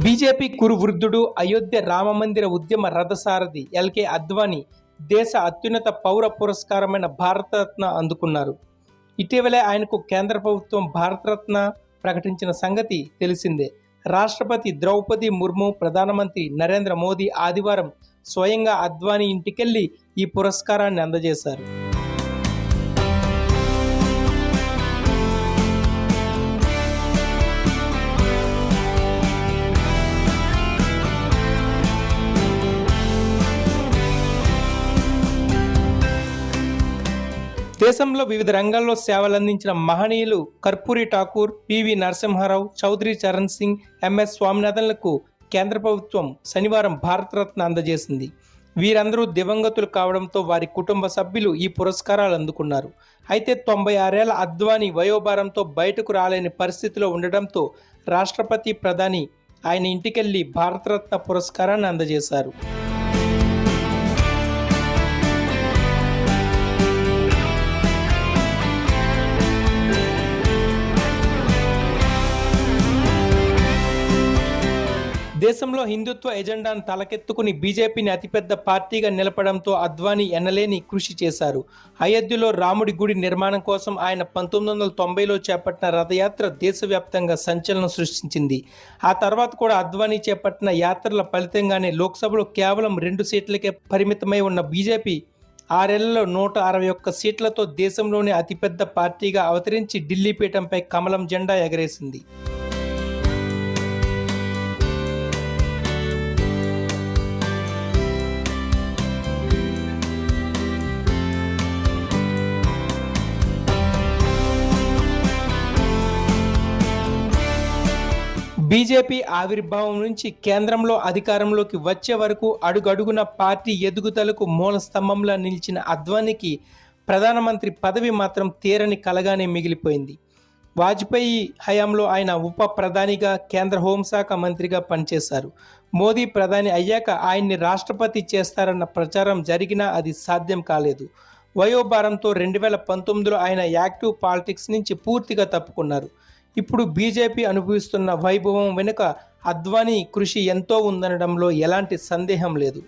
BJP కురువృద్ధుడు, Ayodhya రామమందిర ఉద్యమ రథసారథి ఎల్కే అద్వానీ దేశ అత్యున్నత పౌర పురస్కారమైన భారతరత్న అందుకున్నారు. ఇటీవలే ఆయనకు కేంద్ర ప్రభుత్వం భారతరత్న ప్రకటించిన సంగతి తెలిసిందే. రాష్ట్రపతి ద్రౌపది ముర్ము, ప్రధానమంత్రి నరేంద్ర మోదీ ఆదివారం స్వయంగా అద్వానీ ఇంటికెళ్లి ఈ పురస్కారాన్ని అందజేశారు. దేశంలో వివిధ రంగాల్లో సేవలందించిన మహనీయులు కర్పూరి ఠాకూర్, పివి నరసింహారావు, చౌదరి చరణ్ సింగ్, ఎంఎస్ స్వామినాథన్లకు కేంద్ర ప్రభుత్వం శనివారం భారతరత్న అందజేసింది. వీరందరూ దివంగతులు కావడంతో వారి కుటుంబ సభ్యులు ఈ పురస్కారాలు అందుకున్నారు. అయితే 96 ఏళ్ల అద్వానీ వయోభారంతో బయటకు రాలేని పరిస్థితిలో ఉండడంతో రాష్ట్రపతి, ప్రధాని ఆయన ఇంటికెళ్లి భారతరత్న పురస్కారాన్ని అందజేశారు. దేశంలో హిందుత్వ ఎజెండాను తలకెత్తుకుని బీజేపీని అతిపెద్ద పార్టీగా నిలపడంతో అద్వానీ ఎన్నలేని కృషి చేశారు. అయోధ్యలో రాముడి గుడి నిర్మాణం కోసం ఆయన 1990లో చేపట్టిన రథయాత్ర దేశవ్యాప్తంగా సంచలనం సృష్టించింది. ఆ తర్వాత కూడా అద్వానీ చేపట్టిన యాత్రల ఫలితంగానే లోక్సభలో కేవలం 2 సీట్లకే పరిమితమై ఉన్న బీజేపీ 6 ఏళ్లలో 161 సీట్లతో దేశంలోనే అతిపెద్ద పార్టీగా అవతరించి ఢిల్లీ పీఠంపై కమలం జెండా ఎగరేసింది. బీజేపీ ఆవిర్భావం నుంచి కేంద్రంలో అధికారంలోకి వచ్చే వరకు అడుగడుగున పార్టీ ఎదుగుదలకు మూల స్తంభంలా నిలిచిన అద్వానీకి ప్రధానమంత్రి పదవి మాత్రం తీరని కలగానే మిగిలిపోయింది. వాజ్పేయి హయాంలో ఆయన ఉప ప్రధానిగా, కేంద్ర హోంశాఖ మంత్రిగా పనిచేశారు. మోదీ ప్రధాని అయ్యాక ఆయన్ని రాష్ట్రపతి చేస్తారన్న ప్రచారం జరిగినా అది సాధ్యం కాలేదు. వయోభారంతో 2019లో ఆయన యాక్టివ్ పాలిటిక్స్ నుంచి పూర్తిగా తప్పుకున్నారు. ఇప్పుడు బీజేపీ అనుభవిస్తున్న వైభవం వెనుక అద్వానీ కృషి ఎంతో ఉందనడంలో ఎలాంటి సందేహం లేదు.